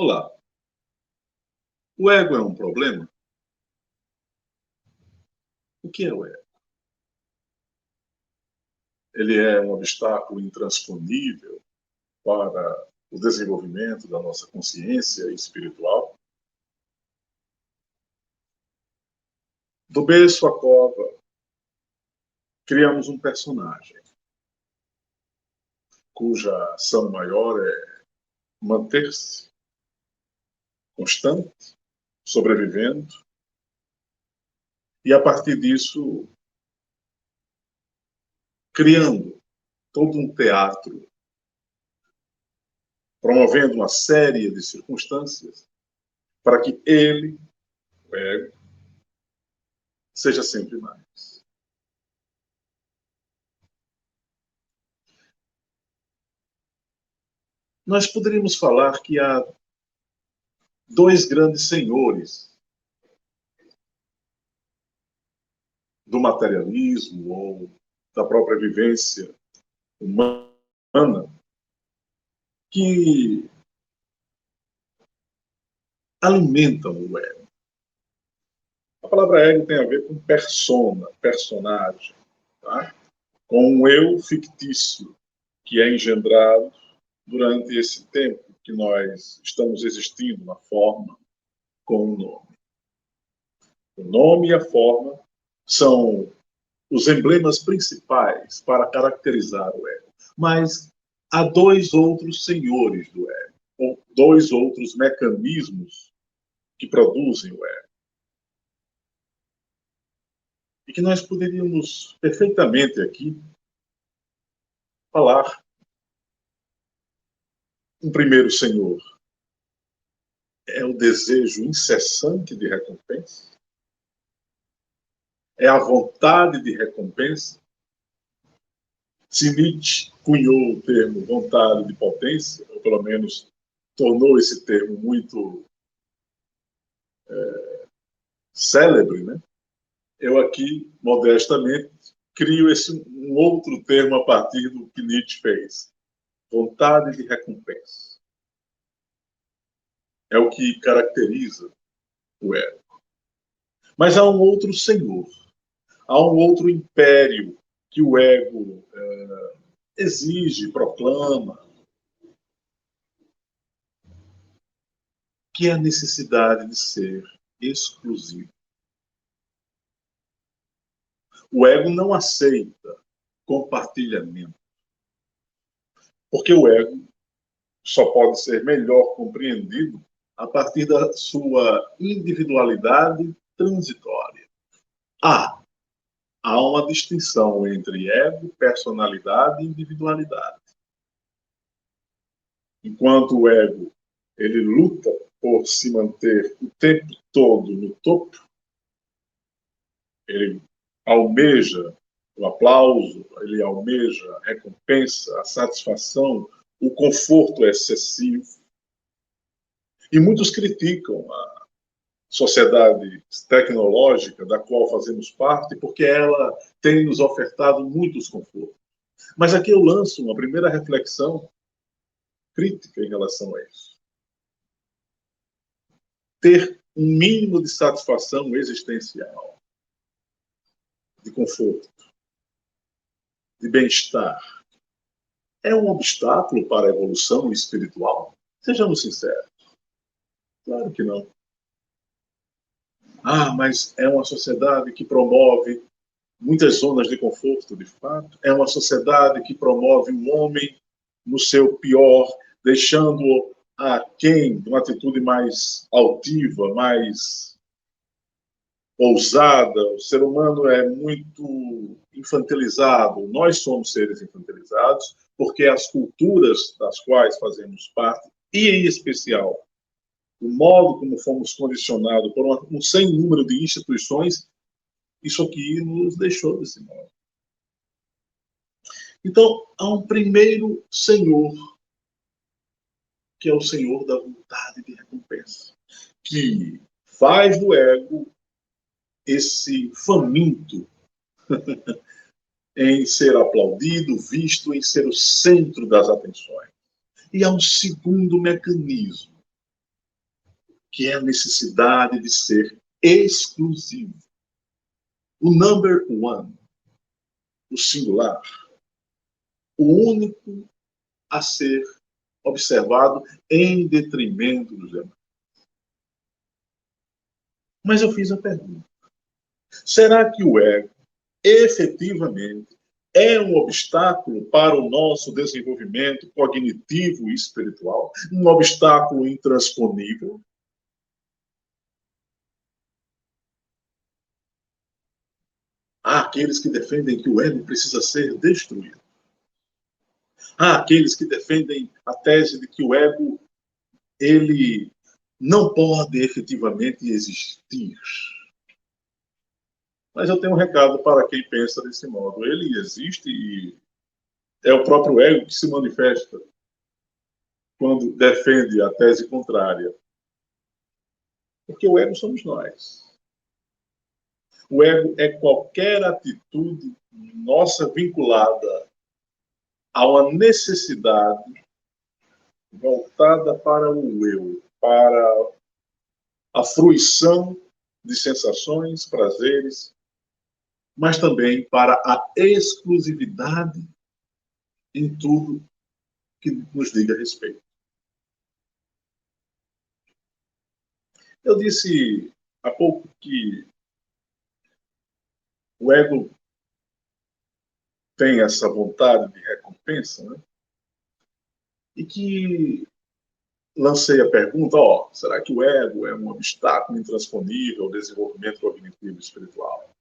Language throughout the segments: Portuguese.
Olá, o ego é um problema? O que é o ego? Ele é um obstáculo intransponível para o desenvolvimento da nossa consciência espiritual? Do berço à cova, criamos um personagem cuja ação maior é manter-se constante, sobrevivendo, e a partir disso, criando todo um teatro, promovendo uma série de circunstâncias para que ele, o ego, seja sempre mais. Nós poderíamos falar que há dois grandes senhores do materialismo ou da própria vivência humana que alimentam o ego. A palavra ego tem a ver com persona, personagem, tá? Com um eu fictício que é engendrado durante esse tempo que nós estamos existindo na forma com o nome. O nome e a forma são os emblemas principais para caracterizar o ego. Mas há dois outros senhores do ego, ou dois outros mecanismos que produzem o ego. E que nós poderíamos perfeitamente aqui falar. Um primeiro senhor é o desejo incessante de recompensa, é a vontade de recompensa. Se Nietzsche cunhou o termo vontade de potência, ou pelo menos tornou esse termo muito célebre, né? Eu aqui, modestamente, crio um outro termo a partir do que Nietzsche fez. Vontade de recompensa. É o que caracteriza o ego. Mas há um outro senhor, há um outro império que o ego exige, proclama, que é a necessidade de ser exclusivo. O ego não aceita compartilhamento, porque o ego só pode ser melhor compreendido a partir da sua individualidade transitória. Há uma distinção entre ego, personalidade e individualidade. Enquanto o ego ele luta por se manter o tempo todo no topo, ele almeja o aplauso, ele almeja a recompensa, a satisfação, o conforto excessivo. E muitos criticam a sociedade tecnológica da qual fazemos parte, porque ela tem nos ofertado muitos confortos. Mas aqui eu lanço uma primeira reflexão crítica em relação a isso. Ter um mínimo de satisfação existencial, de conforto, de bem-estar, é um obstáculo para a evolução espiritual? Sejamos sinceros. Claro que não. Mas é uma sociedade que promove muitas zonas de conforto, de fato. É uma sociedade que promove um homem no seu pior, deixando-o aquém de uma atitude mais altiva, mais ousada. O ser humano é muito infantilizado. Nós somos seres infantilizados porque as culturas das quais fazemos parte, e em especial o modo como fomos condicionados por um sem número de instituições, isso aqui nos deixou desse modo. Então, há um primeiro senhor, que é o senhor da vontade de recompensa, que faz do ego esse faminto em ser aplaudido, visto, em ser o centro das atenções. E há um segundo mecanismo, que é a necessidade de ser exclusivo. O number one, o singular, o único a ser observado em detrimento dos demais. Mas eu fiz a pergunta: será que o ego efetivamente é um obstáculo para o nosso desenvolvimento cognitivo e espiritual? Um obstáculo intransponível? Há aqueles que defendem que o ego precisa ser destruído. Há aqueles que defendem a tese de que o ego ele não pode efetivamente existir. Mas eu tenho um recado para quem pensa desse modo. Ele existe e é o próprio ego que se manifesta quando defende a tese contrária. Porque o ego somos nós. O ego é qualquer atitude nossa vinculada a uma necessidade voltada para o eu, para a fruição de sensações, prazeres, mas também para a exclusividade em tudo que nos diga respeito. Eu disse há pouco que o ego tem essa vontade de recompensa, né? E que lancei a pergunta, será que o ego é um obstáculo intransponível ao desenvolvimento cognitivo e espiritual?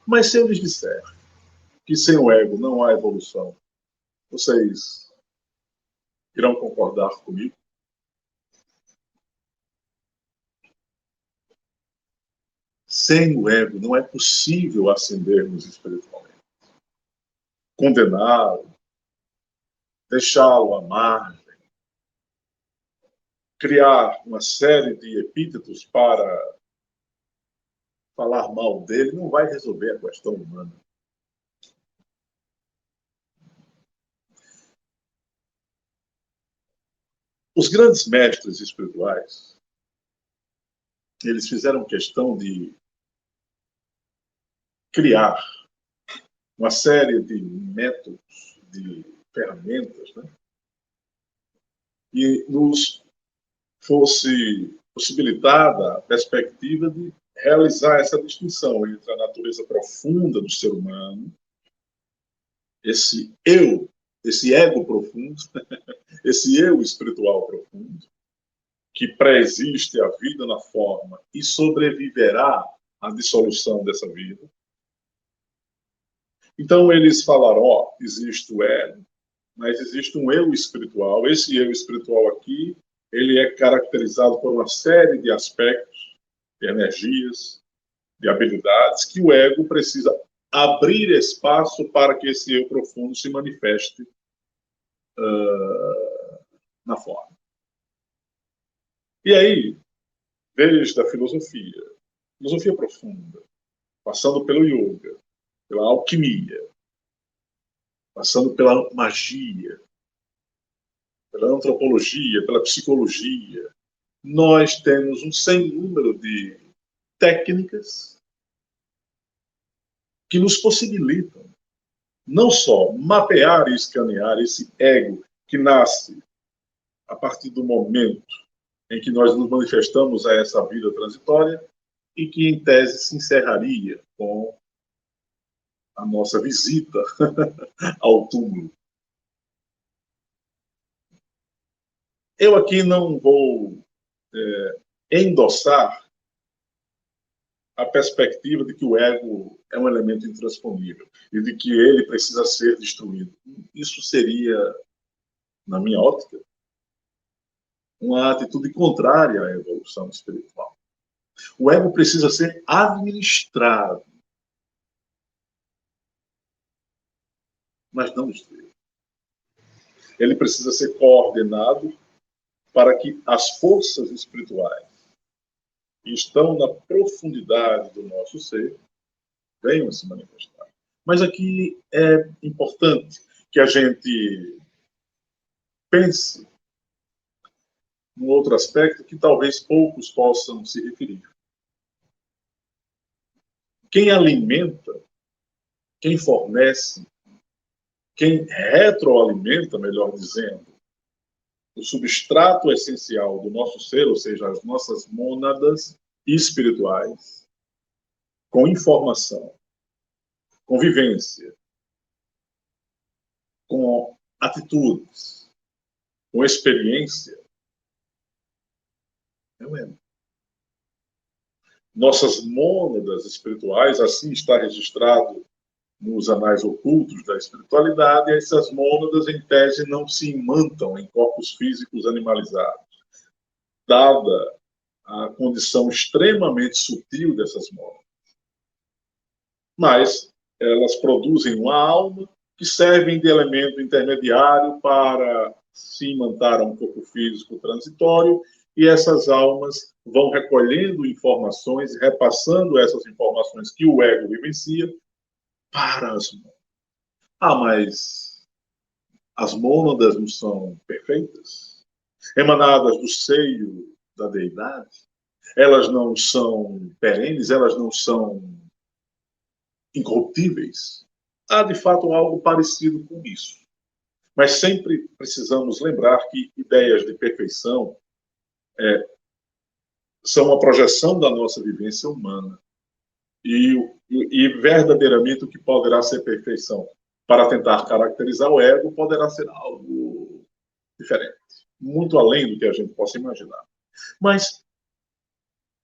Mas se eu lhes disser que sem o ego não há evolução, vocês irão concordar comigo? Sem o ego não é possível ascendermos espiritualmente. Condená-lo, deixá-lo à margem, criar uma série de epítetos para falar mal dele não vai resolver a questão humana. Os grandes mestres espirituais, eles fizeram questão de criar uma série de métodos, de ferramentas, né? E nos fosse possibilitada a perspectiva de realizar essa distinção entre a natureza profunda do ser humano, esse eu, esse ego profundo, esse eu espiritual profundo, que pré-existe a vida na forma e sobreviverá à dissolução dessa vida. Então eles falaram, existe o ego, mas existe um eu espiritual. Esse eu espiritual aqui, ele é caracterizado por uma série de aspectos, de energias, de habilidades, que o ego precisa abrir espaço para que esse eu profundo se manifeste na forma. E aí, desde a filosofia profunda, passando pelo yoga, pela alquimia, passando pela magia, pela antropologia, pela psicologia, nós temos um sem número de técnicas que nos possibilitam não só mapear e escanear esse ego que nasce a partir do momento em que nós nos manifestamos a essa vida transitória e que, em tese, se encerraria com a nossa visita ao túmulo. Eu aqui não vou endossar a perspectiva de que o ego é um elemento intransponível e de que ele precisa ser destruído. Isso seria, na minha ótica, uma atitude contrária à evolução espiritual. O ego precisa ser administrado, mas não destruído. Ele precisa ser coordenado para que as forças espirituais que estão na profundidade do nosso ser venham a se manifestar. Mas aqui é importante que a gente pense num outro aspecto que talvez poucos possam se referir. Quem alimenta, quem fornece, quem retroalimenta, melhor dizendo, o substrato essencial do nosso ser, ou seja, as nossas mônadas espirituais, com informação, com vivência, com atitudes, com experiência, é o ego. Nossas mônadas espirituais, assim está registrado nos anais ocultos da espiritualidade, essas mônadas, em tese, não se imantam em corpos físicos animalizados, dada a condição extremamente sutil dessas mônadas. Mas elas produzem uma alma que servem de elemento intermediário para se imantar a um corpo físico transitório, e essas almas vão recolhendo informações, repassando essas informações que o ego vivencia para as mônadas. Mas as mônadas não são perfeitas? Emanadas do seio da deidade? Elas não são perenes? Elas não são incorruptíveis? Há, de fato, algo parecido com isso. Mas sempre precisamos lembrar que ideias de perfeição são uma projeção da nossa vivência humana. E verdadeiramente o que poderá ser perfeição para tentar caracterizar o ego poderá ser algo diferente, muito além do que a gente possa imaginar. Mas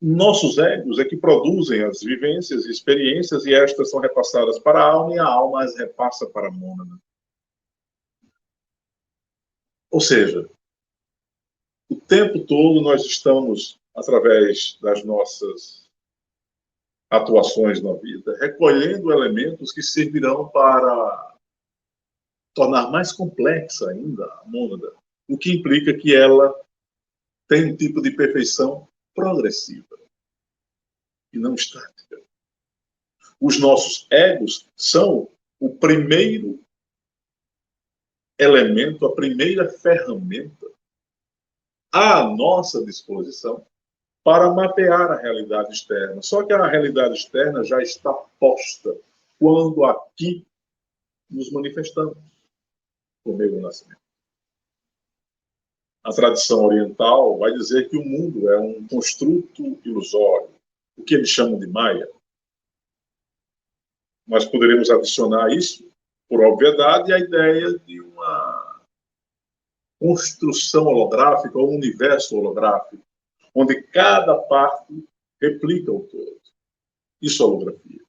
nossos egos é que produzem as vivências e experiências, e estas são repassadas para a alma, e a alma as repassa para a mônada. Ou seja, o tempo todo nós estamos, através das nossas atuações na vida, recolhendo elementos que servirão para tornar mais complexa ainda a mônada, o que implica que ela tem um tipo de perfeição progressiva e não estática. Os nossos egos são o primeiro elemento, a primeira ferramenta à nossa disposição para mapear a realidade externa. Só que a realidade externa já está posta quando aqui nos manifestamos por meio do nascimento. A tradição oriental vai dizer que o mundo é um construto ilusório, o que eles chamam de Maya. Nós poderíamos adicionar isso, por obviedade, a ideia de uma construção holográfica, ou um universo holográfico, onde cada parte replica o todo. Isso é holografia.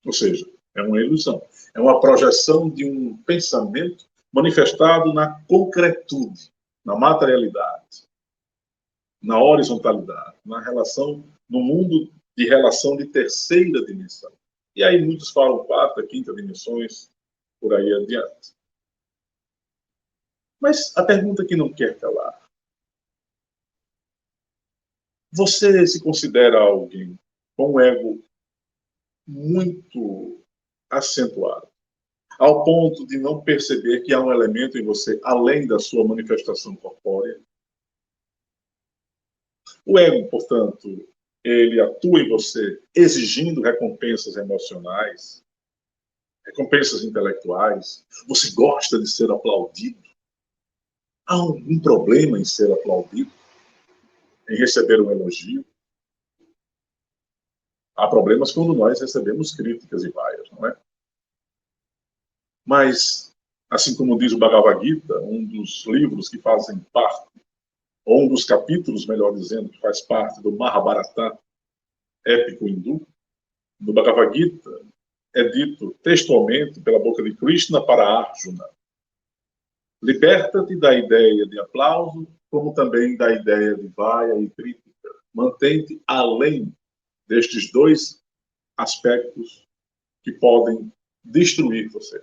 Ou seja, é uma ilusão. É uma projeção de um pensamento manifestado na concretude, na materialidade, na horizontalidade, na relação, no mundo de relação de terceira dimensão. E aí muitos falam quarta, quinta dimensões, por aí adiante. Mas a pergunta que não quer calar: você se considera alguém com um ego muito acentuado, ao ponto de não perceber que há um elemento em você além da sua manifestação corpórea? O ego, portanto, ele atua em você exigindo recompensas emocionais, recompensas intelectuais. Você gosta de ser aplaudido? Há algum problema em ser aplaudido? Em receber um elogio? Há problemas quando nós recebemos críticas e vaias, não é? Mas, assim como diz o Bhagavad Gita, um dos livros que fazem parte, ou um dos capítulos, melhor dizendo, que faz parte do Mahabharata, épico hindu, no Bhagavad Gita, é dito textualmente pela boca de Krishna para Arjuna: liberta-te da ideia de aplauso, como também da ideia de vaia e crítica. Mantém-te além destes dois aspectos que podem destruir você.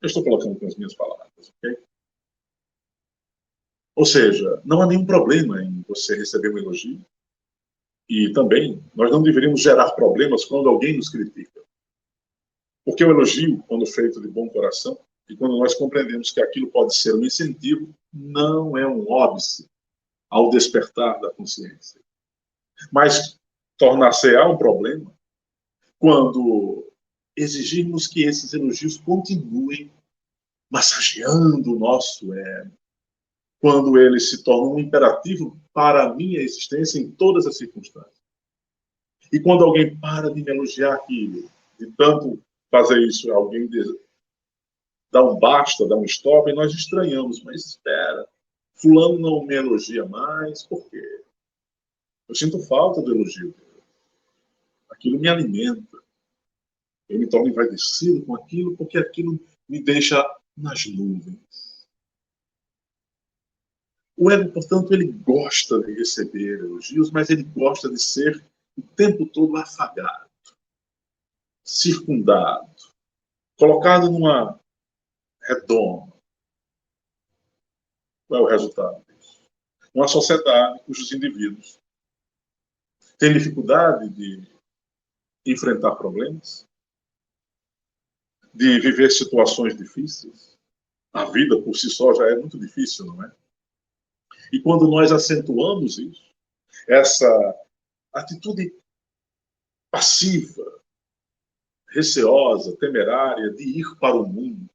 Eu estou colocando com as minhas palavras, ok? Ou seja, não há nenhum problema em você receber um elogio. E também, nós não deveríamos gerar problemas quando alguém nos critica. Porque o elogio, quando feito de bom coração, e quando nós compreendemos que aquilo pode ser um incentivo, não é um óbice ao despertar da consciência. Mas tornar-se-á um problema quando exigirmos que esses elogios continuem massageando o nosso ego, quando eles se tornam um imperativo para a minha existência em todas as circunstâncias. E quando alguém para de me elogiar aquilo, de tanto fazer isso, alguém dá um basta, dá um stop, e nós estranhamos, mas espera, fulano não me elogia mais, por quê? Eu sinto falta do elogio dele. Aquilo me alimenta. Eu me torno envaidecido com aquilo, porque aquilo me deixa nas nuvens. O ego, portanto, ele gosta de receber elogios, mas ele gosta de ser o tempo todo afagado, circundado, colocado numa redoma. Qual é o resultado disso? Uma sociedade cujos indivíduos têm dificuldade de enfrentar problemas, de viver situações difíceis. A vida por si só já é muito difícil, não é? E quando nós acentuamos isso, essa atitude passiva, receosa, temerária de ir para o mundo,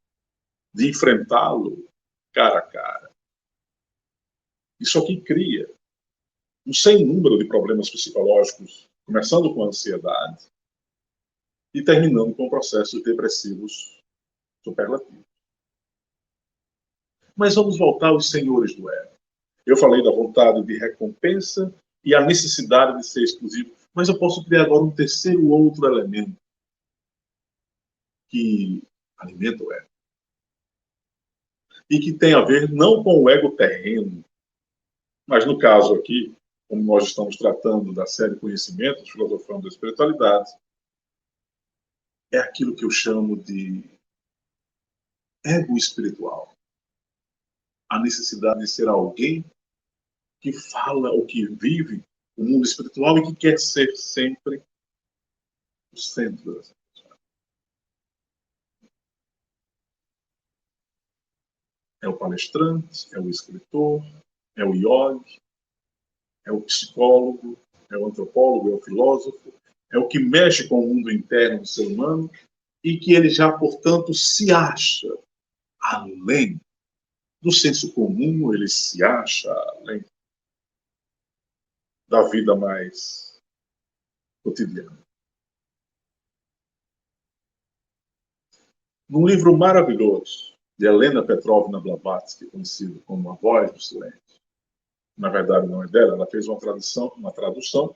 de enfrentá-lo cara a cara, isso aqui cria um sem número de problemas psicológicos, começando com a ansiedade e terminando com processos depressivos superlativos. Mas vamos voltar aos senhores do ego. Eu falei da vontade de recompensa e a necessidade de ser exclusivo, mas eu posso criar agora um terceiro outro elemento que alimenta o ego. E que tem a ver não com o ego terreno, mas no caso aqui, como nós estamos tratando da série Conhecimentos, Filosofando da Espiritualidade, é aquilo que eu chamo de ego espiritual. A necessidade de ser alguém que fala ou que vive o mundo espiritual e que quer ser sempre o centro dessa coisa. É o palestrante, é o escritor, é o yogi, é o psicólogo, é o antropólogo, é o filósofo, é o que mexe com o mundo interno do ser humano e que ele já, portanto, se acha além do senso comum, ele se acha além da vida mais cotidiana. Num livro maravilhoso de Helena Petrovna Blavatsky, conhecido como A Voz do Silêncio, na verdade não é dela, ela fez uma tradução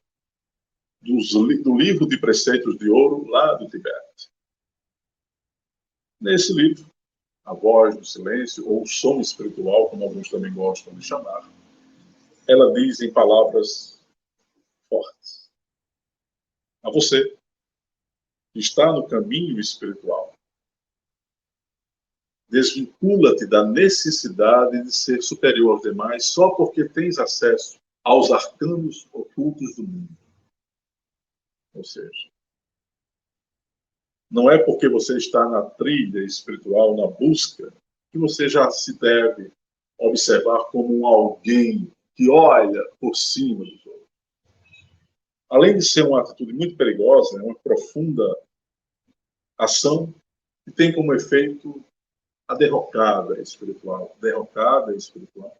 do livro de Preceitos de Ouro lá do Tibete. Nesse livro, A Voz do Silêncio, ou o Som Espiritual, como alguns também gostam de chamar, ela diz em palavras fortes: a você que está no caminho espiritual, desvincula-te da necessidade de ser superior aos demais só porque tens acesso aos arcanos ocultos do mundo. Ou seja, não é porque você está na trilha espiritual, na busca, que você já se deve observar como um alguém que olha por cima dos outros. Além de ser uma atitude muito perigosa, é uma profunda ação que tem como efeito a derrocada espiritual. Derrocada espiritual.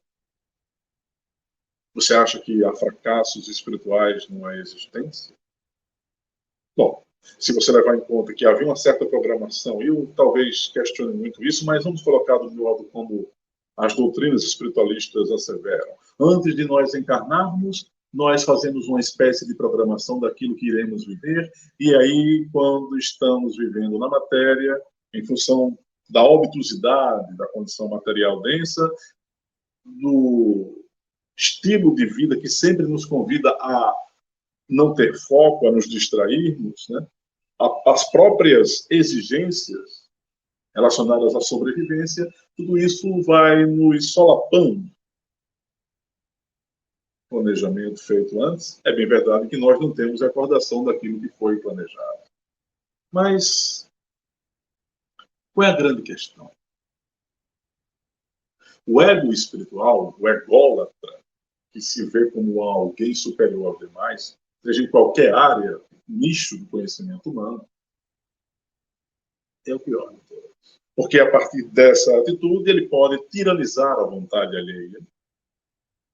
Você acha que há fracassos espirituais numa existência? Bom, se você levar em conta que havia uma certa programação, eu talvez questione muito isso, mas vamos colocar do modo como as doutrinas espiritualistas asseveram. Antes de nós encarnarmos, nós fazemos uma espécie de programação daquilo que iremos viver, e aí, quando estamos vivendo na matéria, em função da obtusidade da condição material densa, do estilo de vida que sempre nos convida a não ter foco, a nos distrairmos, né? As próprias exigências relacionadas à sobrevivência, tudo isso vai nos solapando. Planejamento feito antes, é bem verdade que nós não temos recordação daquilo que foi planejado. Mas qual é a grande questão? O ego espiritual, o ególatra, que se vê como alguém superior aos demais, seja em qualquer área, nicho do conhecimento humano, é o pior de todos. Porque a partir dessa atitude ele pode tiranizar a vontade alheia,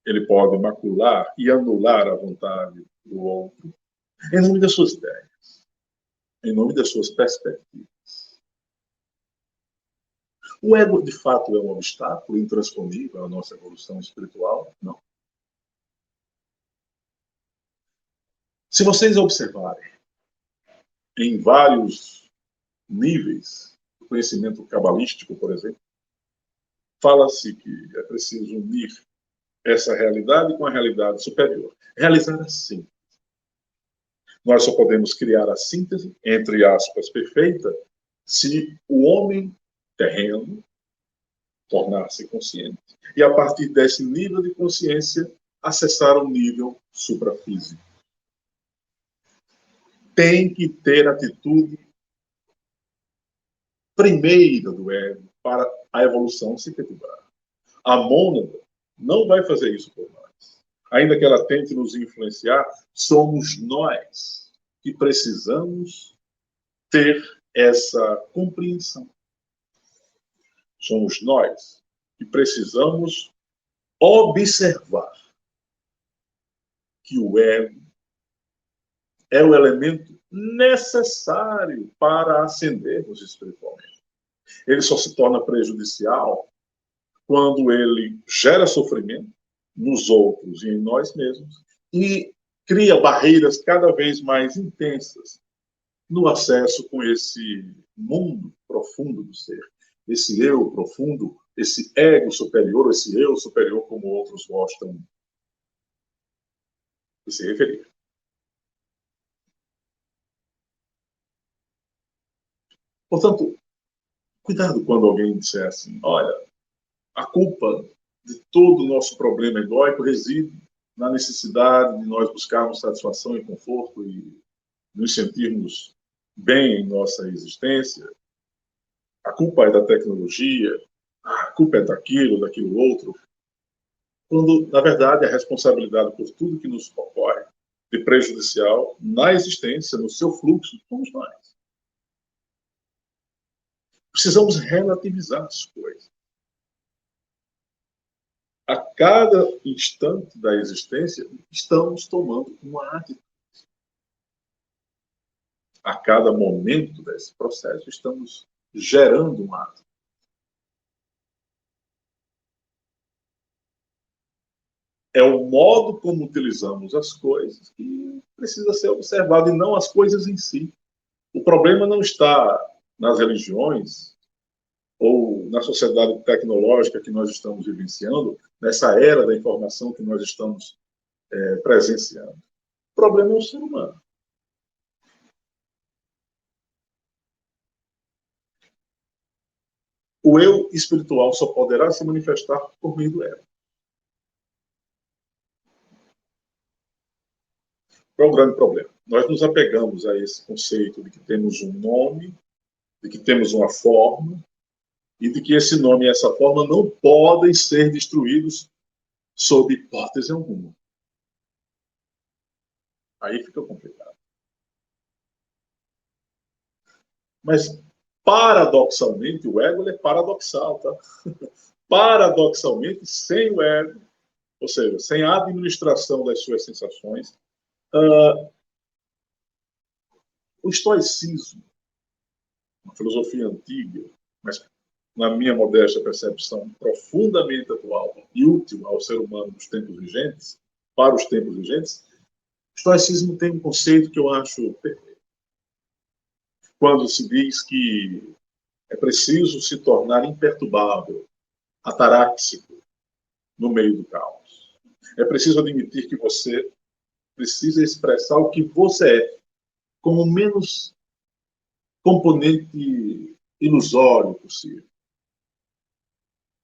ele pode macular e anular a vontade do outro, em nome das suas ideias, em nome das suas perspectivas. O ego, de fato, é um obstáculo intransponível à nossa evolução espiritual? Não. Se vocês observarem, em vários níveis do conhecimento cabalístico, por exemplo, fala-se que é preciso unir essa realidade com a realidade superior. Realizar a síntese. Nós só podemos criar a síntese, entre aspas, perfeita, se o homem terreno tornar-se consciente. E a partir desse nível de consciência, acessar o nível suprafísico. Tem que ter atitude primeira do ego para a evolução se perturbar. A mônada não vai fazer isso por nós. Ainda que ela tente nos influenciar, somos nós que precisamos ter essa compreensão. Somos nós que precisamos observar que o ego é o elemento necessário para ascendermos espiritualmente. Ele só se torna prejudicial quando ele gera sofrimento nos outros e em nós mesmos e cria barreiras cada vez mais intensas no acesso com esse mundo profundo do ser, esse eu profundo, esse ego superior, esse eu superior como outros gostam de se referir. Portanto, cuidado quando alguém disser assim, olha, a culpa de todo o nosso problema egóico reside na necessidade de nós buscarmos satisfação e conforto e nos sentirmos bem em nossa existência. A culpa é da tecnologia, a culpa é daquilo outro. Quando, na verdade, a responsabilidade por tudo que nos ocorre de prejudicial na existência, no seu fluxo, somos nós. Precisamos relativizar as coisas. A cada instante da existência, estamos tomando uma atitude. A cada momento desse processo, estamos gerando uma atitude. É o modo como utilizamos as coisas que precisa ser observado, e não as coisas em si. O problema não está nas religiões ou na sociedade tecnológica que nós estamos vivenciando, nessa era da informação que nós estamos presenciando. O problema é o ser humano. O eu espiritual só poderá se manifestar por meio do ego. Qual é o grande problema? Nós nos apegamos a esse conceito de que temos um nome, de que temos uma forma, e de que esse nome e essa forma não podem ser destruídos sob hipótese alguma. Aí fica complicado. Mas, paradoxalmente, o ego ele é paradoxal, tá? Paradoxalmente, sem o ego, ou seja, sem a administração das suas sensações, o estoicismo, uma filosofia antiga, mas na minha modesta percepção, profundamente atual e útil ao ser humano dos tempos vigentes, para os tempos vigentes, o estoicismo tem um conceito que eu acho perfeito. Quando se diz que é preciso se tornar imperturbável, ataráxico, no meio do caos. É preciso admitir que você precisa expressar o que você é, com o menos componente ilusório possível.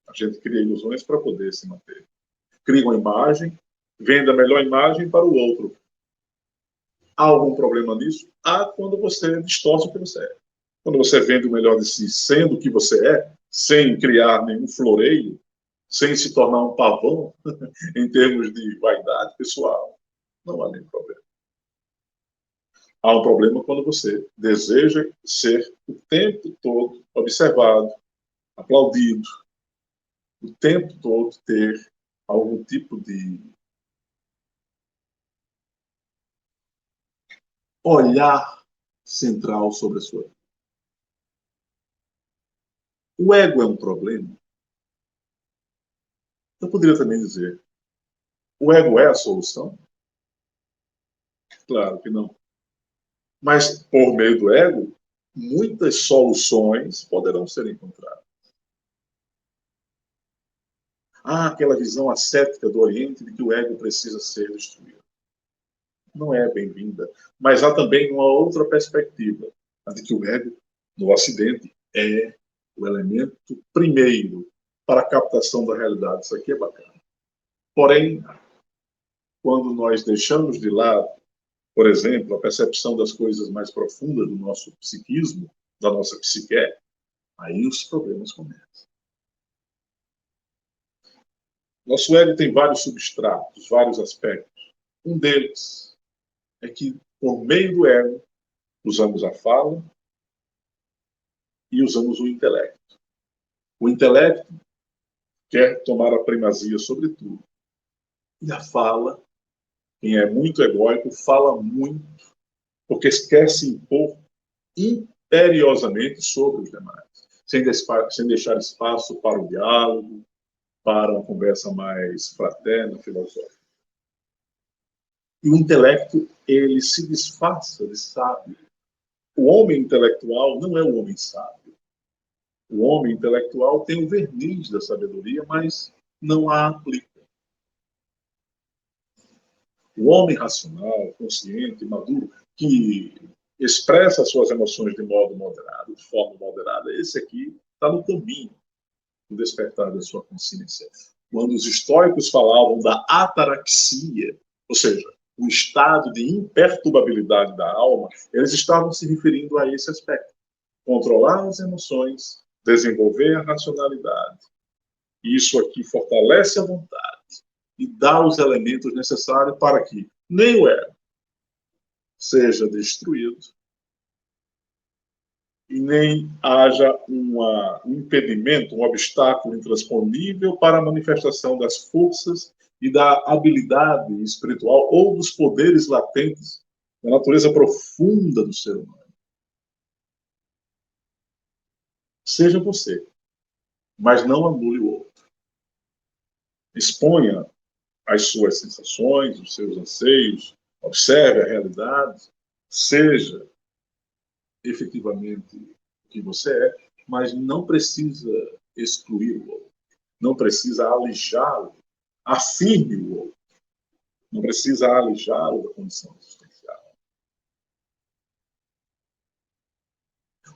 A gente cria ilusões para poder se manter. Cria uma imagem, vende a melhor imagem para o outro. Há algum problema nisso? Há quando você distorce o que você é. Quando você vende o melhor de si sendo o que você é, sem criar nenhum floreio, sem se tornar um pavão em termos de vaidade pessoal, não há nenhum problema. Há um problema quando você deseja ser o tempo todo observado, aplaudido, o tempo todo ter algum tipo de olhar central sobre a sua vida. O ego é um problema? Eu poderia também dizer, o ego é a solução? Claro que não. Mas, por meio do ego, muitas soluções poderão ser encontradas. Há aquela visão ascética do Oriente de que o ego precisa ser destruído. Não é bem-vinda. Mas há também uma outra perspectiva, a de que o ego, no Ocidente, é o elemento primeiro para a captação da realidade. Isso aqui é bacana. Porém, quando nós deixamos de lado, por exemplo, a percepção das coisas mais profundas do nosso psiquismo, da nossa psique, aí os problemas começam. Nosso ego tem vários substratos, vários aspectos. Um deles é que, por meio do ego, usamos a fala e usamos o intelecto. O intelecto quer tomar a primazia sobre tudo. E a fala, quem é muito egóico, fala muito, porque quer se impor imperiosamente sobre os demais, sem deixar espaço para o diálogo, para uma conversa mais fraterna, filosófica. E o intelecto, ele se disfarça de sábio. O homem intelectual não é o homem sábio. O homem intelectual tem o verniz da sabedoria, mas não a aplica. O homem racional, consciente, maduro, que expressa suas emoções de modo moderado, de forma moderada, esse aqui está no caminho do despertar da sua consciência. Quando os estoicos falavam da ataraxia, ou seja, o estado de imperturbabilidade da alma, eles estavam se referindo a esse aspecto. Controlar as emoções, desenvolver a racionalidade. Isso aqui fortalece a vontade e dá os elementos necessários para que nem o ego seja destruído e nem haja um impedimento, um obstáculo intransponível para a manifestação das forças e da habilidade espiritual ou dos poderes latentes da natureza profunda do ser humano. Seja você, mas não anule o outro. Exponha as suas sensações, os seus anseios, observe a realidade, seja efetivamente o que você é, mas não precisa excluir o outro, não precisa alijá-lo, afirme o outro, não precisa alijá-lo da condição existencial.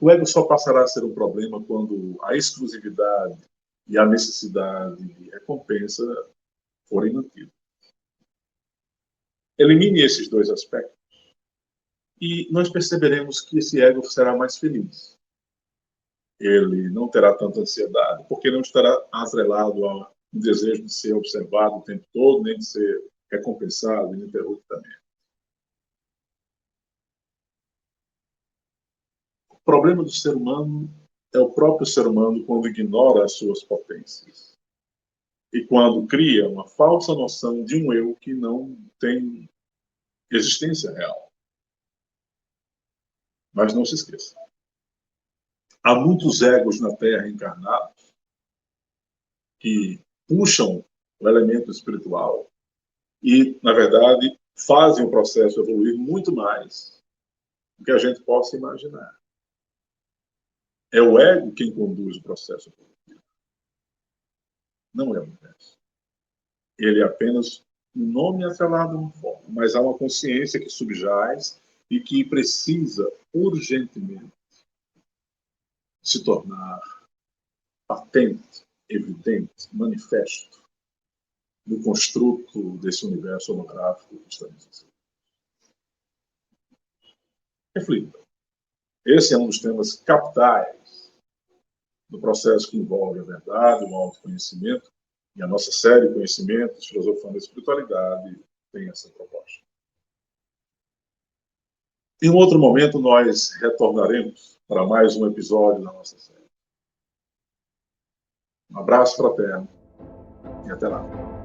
O ego só passará a ser um problema quando a exclusividade e a necessidade de recompensa forem mantidas. Elimine esses dois aspectos e nós perceberemos que esse ego será mais feliz. Ele não terá tanta ansiedade, porque não estará atrelado a um desejo de ser observado o tempo todo, nem de ser recompensado ininterruptamente. O problema do ser humano é o próprio ser humano quando ignora as suas potências e quando cria uma falsa noção de um eu que não tem existência real. Mas não se esqueça. Há muitos egos na Terra encarnados que puxam o elemento espiritual e, na verdade, fazem o processo evoluir muito mais do que a gente possa imaginar. É o ego quem conduz o processo evolutivo. Não é o universo. Ele é apenas um nome atrelado a uma forma, mas há uma consciência que subjaz e que precisa urgentemente se tornar patente, evidente, manifesto no construto desse universo holográfico que estamos inseridos. Reflita. Esse é um dos temas capitais do processo que envolve a verdade, o autoconhecimento E a nossa série Conhecimentos, Filosofando a Espiritualidade tem essa proposta. Em um outro momento, nós retornaremos para mais um episódio da nossa série. Um abraço fraterno e até lá.